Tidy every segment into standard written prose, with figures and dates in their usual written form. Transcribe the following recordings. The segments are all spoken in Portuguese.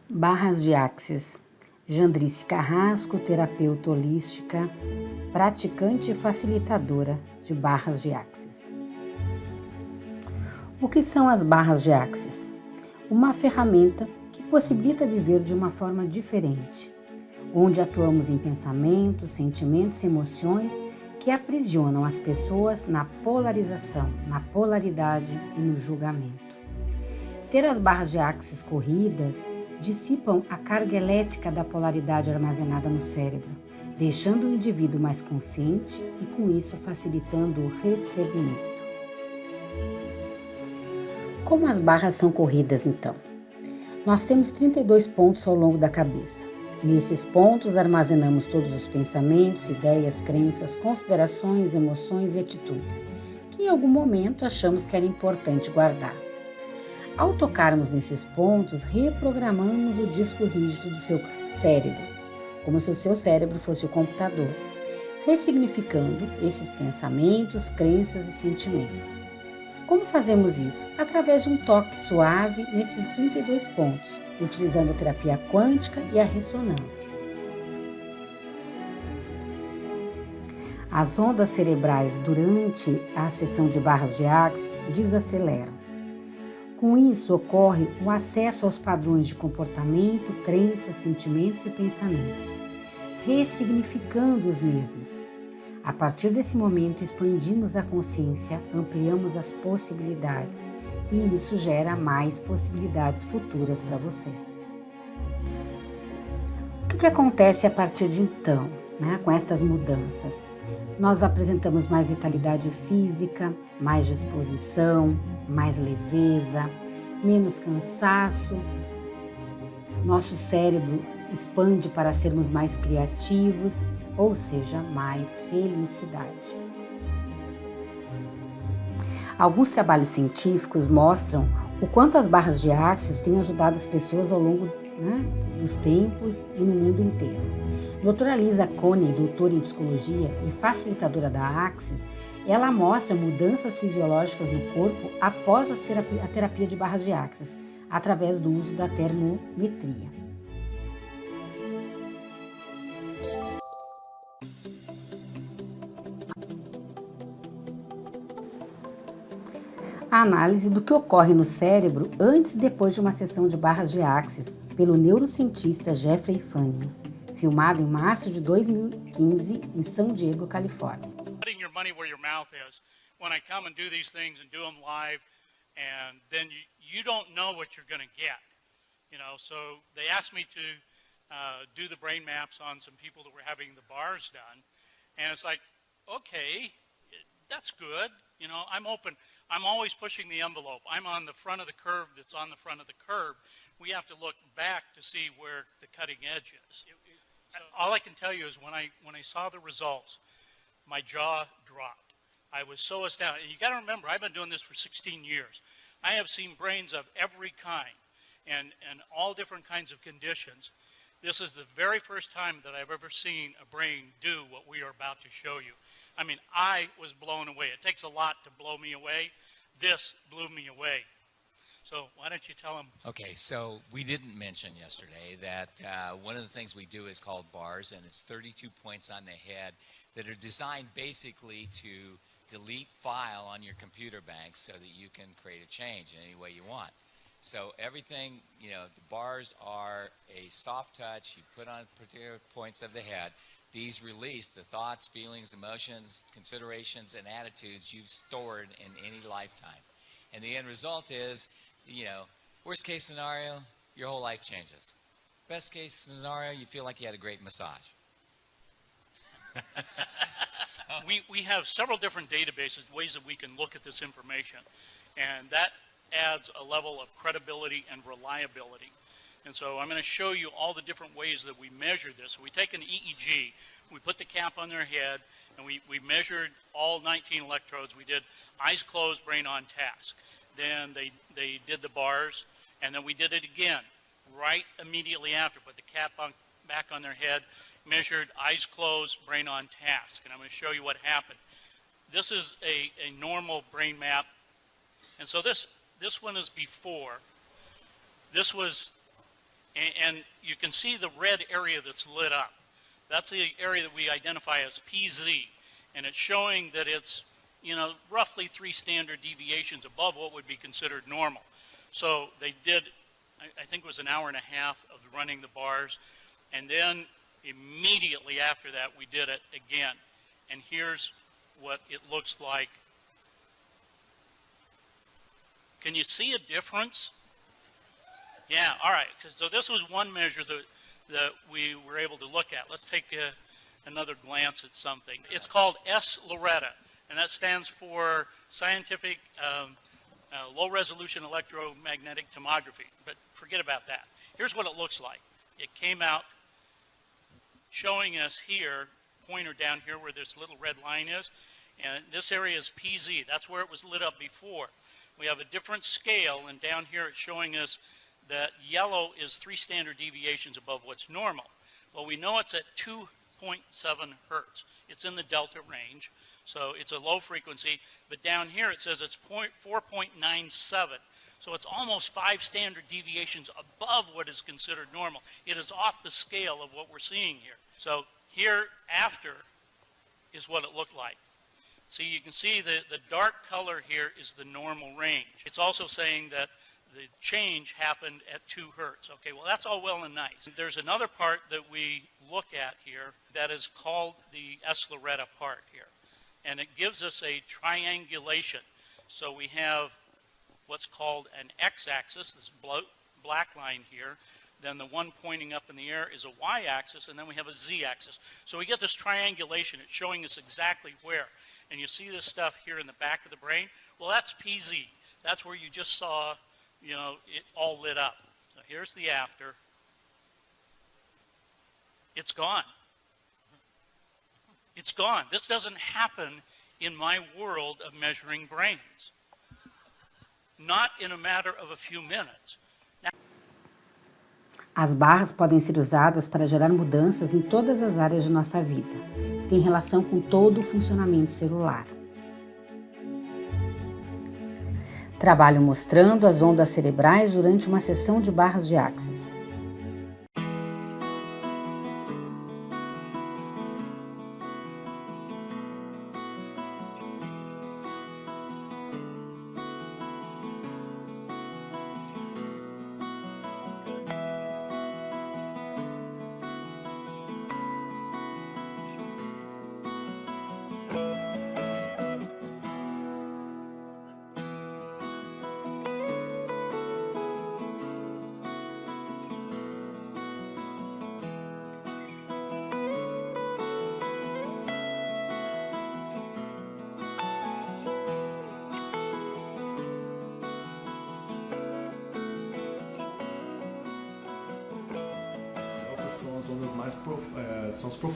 Barras de Access. Jandrice Carrasco, terapeuta holística, praticante e facilitadora de Barras de Access. O que são as Barras de Access? Uma ferramenta que possibilita viver de uma forma diferente, onde atuamos em pensamentos, sentimentos e emoções que aprisionam as pessoas na polarização, na polaridade e no julgamento. Ter as barras de Access corridas dissipam a carga elétrica da polaridade armazenada no cérebro, deixando o indivíduo mais consciente e, com isso, facilitando o recebimento. Como as barras são corridas, então? Nós temos 32 pontos ao longo da cabeça. Nesses pontos, armazenamos todos os pensamentos, ideias, crenças, considerações, emoções e atitudes, que em algum momento achamos que era importante guardar. Ao tocarmos nesses pontos, reprogramamos o disco rígido do seu cérebro, como se o seu cérebro fosse o computador, ressignificando esses pensamentos, crenças e sentimentos. Como fazemos isso? Através de um toque suave nesses 32 pontos, utilizando a terapia quântica e a ressonância. As ondas cerebrais durante a sessão de barras de Access desaceleram. Com isso, ocorre o acesso aos padrões de comportamento, crenças, sentimentos e pensamentos, ressignificando os mesmos. A partir desse momento, expandimos a consciência, ampliamos as possibilidades e isso gera mais possibilidades futuras para você. O que acontece a partir de então, com estas mudanças? Nós apresentamos mais vitalidade física, mais disposição, mais leveza, menos cansaço. Nosso cérebro expande para sermos mais criativos, ou seja, mais felicidade. Alguns trabalhos científicos mostram o quanto as barras de Access têm ajudado as pessoas ao longo dos tempos e no mundo inteiro. Doutora Lisa Coney, doutora em psicologia e facilitadora da Access, ela mostra mudanças fisiológicas no corpo após a terapia de barras de Access, através do uso da termometria. A análise do que ocorre no cérebro antes e depois de uma sessão de barras de Access pelo neurocientista Jeffrey Fanning, filmado em março de 2015 em São Diego, Califórnia. Putting your money where your mouth is. When I come and do these things and do them live, and then you don't know what you're going to get, So they asked me to do the brain maps on some people that were having the bars done, and it's like, okay, that's good. I'm open. I'm always pushing the envelope. I'm on the front of the curve that's on the front of the curve. We have to look back to see where the cutting edge is. All I can tell you is when I saw the results, my jaw dropped. I was so astounded. And you got to remember, I've been doing this for 16 years. I have seen brains of every kind and all different kinds of conditions. This is the very first time that I've ever seen a brain do what we are about to show you. I mean, I was blown away. It takes a lot to blow me away. This blew me away. So why don't you tell them? Okay, so we didn't mention yesterday that one of the things we do is called bars, and it's 32 points on the head that are designed basically to delete file on your computer bank so that you can create a change in any way you want. So everything, the bars are a soft touch. You put on particular points of the head. These release the thoughts, feelings, emotions, considerations, and attitudes you've stored in any lifetime. And the end result is, worst case scenario, your whole life changes. Best case scenario, you feel like you had a great massage. So. We have several different databases, ways that we can look at this information, and that adds a level of credibility and reliability. And so I'm going to show you all the different ways that we measure this. So we take an EEG, we put the cap on their head, and we measured all 19 electrodes. We did eyes closed, brain on task. Then they did the bars, and then we did it again right immediately after. Put the cap back on their head, measured eyes closed, brain on task. And I'm going to show you what happened. This is a normal brain map. And so this one is before. This was And you can see the red area that's lit up. That's the area that we identify as PZ, and it's showing that it's, roughly 3 standard deviations above what would be considered normal. So they did, I think it was an hour and a half of running the bars, and then immediately after that we did it again. And here's what it looks like. Can you see a difference? Yeah, all right. So this was one measure that we were able to look at. Let's take another glance at something. It's called S. Loretta, and that stands for Scientific Low Resolution Electromagnetic Tomography. But forget about that. Here's what it looks like. It came out showing us here, pointer down here where this little red line is, and this area is PZ. That's where it was lit up before. We have a different scale, and down here it's showing us that yellow is 3 standard deviations above what's normal. Well, we know it's at 2.7 hertz. It's in the delta range, so it's a low frequency, but down here it says it's 4.97. So it's almost 5 standard deviations above what is considered normal. It is off the scale of what we're seeing here. So here after is what it looked like. See, you can see the dark color here is the normal range. It's also saying that the change happened at 2 hertz. Okay, well, that's all well and nice. There's another part that we look at here that is called the S. Loretta part here. And it gives us a triangulation. So we have what's called an x-axis, this black line here. Then the one pointing up in the air is a y-axis, and then we have a z-axis. So we get this triangulation. It's showing us exactly where. And you see this stuff here in the back of the brain? Well, that's PZ. That's where you just saw, it all lit up. So here's the after. It's gone. It's gone. This doesn't happen in my world of measuring brains. Not in a matter of a few minutes. As barras podem ser usadas para gerar mudanças em todas as áreas de nossa vida. Tem relação com todo o funcionamento celular. Trabalho mostrando as ondas cerebrais durante uma sessão de barras de Access.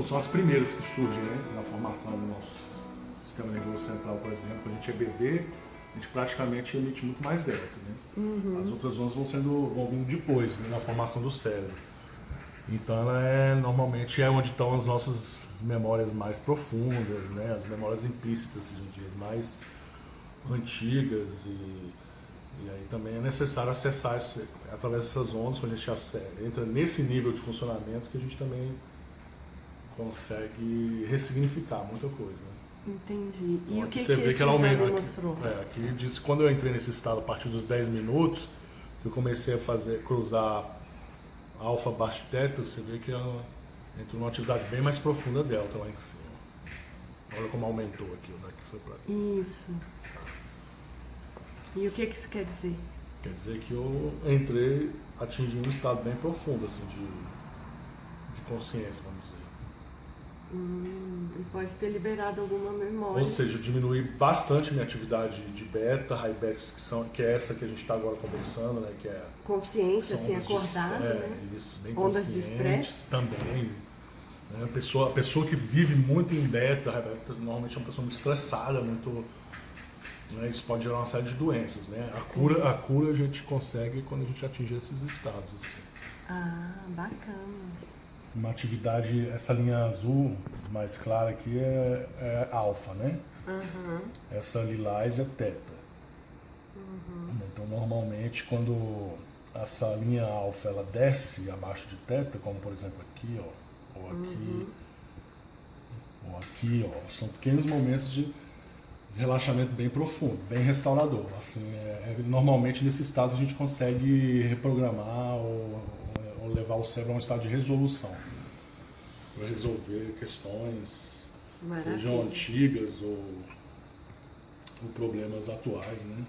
São as primeiras que surgem, né, na formação do nosso sistema nervoso central, por exemplo. A gente é bebê, a gente praticamente emite muito mais delta, né? As outras ondas vão vindo depois, né, na formação do cérebro. Então ela normalmente é onde estão as nossas memórias mais profundas, né, as memórias implícitas, as mais antigas, e aí também é necessário acessar através dessas ondas. Quando a gente entra nesse nível de funcionamento, que a gente também consegue ressignificar muita coisa. Né? Entendi. E então, o que você vê esse que ela aumenta, exame mostrou? Aqui diz que quando eu entrei nesse estado a partir dos 10 minutos, eu comecei a cruzar alfa, baixo e teta, você vê que ela entrou numa atividade bem mais profunda delta lá em cima. Olha como aumentou aqui, daqui foi pra cá. Isso. E o que isso quer dizer? Quer dizer que eu entrei, atingi um estado bem profundo, assim, de consciência, vamos dizer. E pode ter liberado alguma memória. Ou seja, eu diminui bastante minha atividade de beta, high beta, que é essa que a gente está agora conversando, né? Que é consciência, assim, acordada, né? Isso, bem ondas de conscientes estresse também. Né? A pessoa que vive muito em beta, high beta, normalmente é uma pessoa muito estressada, muito... Né? Isso pode gerar uma série de doenças, né? A cura a gente consegue quando a gente atinge esses estados. Assim. Ah, bacana. Uma atividade, essa linha azul mais clara aqui é alfa, né? Essa lilás é teta. Então, normalmente, quando essa linha alfa ela desce abaixo de teta, como por exemplo aqui, ó, ou aqui, ou aqui, ó, são pequenos momentos de relaxamento bem profundo, bem restaurador. Assim, normalmente nesse estado a gente consegue reprogramar ou levar o cérebro a um estado de resolução, para resolver questões, sejam antigas ou problemas atuais, né?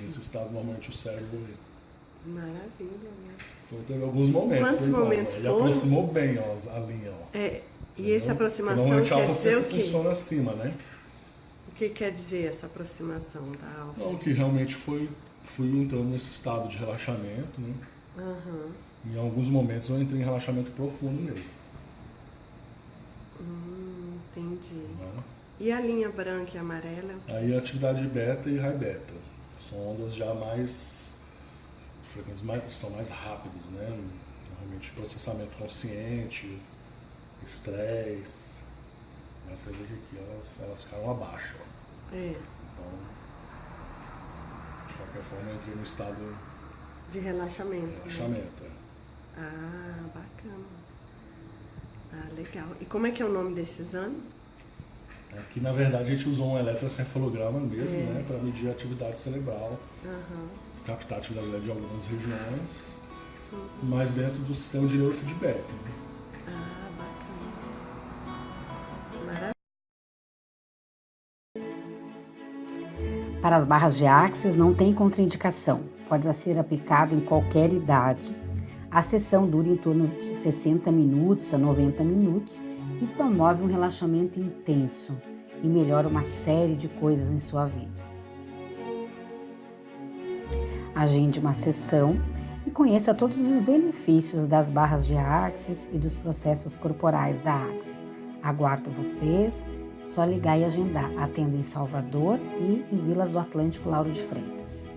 Nesse estado normalmente o cérebro... Maravilha, né? Então teve alguns momentos. Quantos momentos ele foram? Aproximou bem, ó, a linha, ó. E essa aproximação normalmente a quer alfa dizer o sempre quê? funciona acima, né? O que quer dizer essa aproximação da alfa? Não, que realmente fui entrando nesse estado de relaxamento, né? E em alguns momentos eu entrei em relaxamento profundo mesmo. Entendi. Né? E a linha branca e amarela? Aí a atividade beta e high beta. São ondas já mais... frequências são mais rápidas, né? Normalmente processamento consciente, estresse. Mas você vê que aqui elas ficaram abaixo. Ó. Então, de qualquer forma, eu entrei no estado de relaxamento. Relaxamento, né? Bacana. Legal. E como é que é o nome desse exame? Aqui, na verdade, a gente usou um eletroencefalograma mesmo, né? Para medir a atividade cerebral, captar a atividade de algumas regiões, mas dentro do sistema de neurofeedback. Né? Bacana. Para as barras de Access não tem contraindicação, pode ser aplicado em qualquer idade. A sessão dura em torno de 60 minutos a 90 minutos e promove um relaxamento intenso e melhora uma série de coisas em sua vida. Agende uma sessão e conheça todos os benefícios das barras de Access e dos processos corporais da Access. Aguardo vocês, só ligar e agendar. Atendo em Salvador e em Vilas do Atlântico, Lauro de Freitas.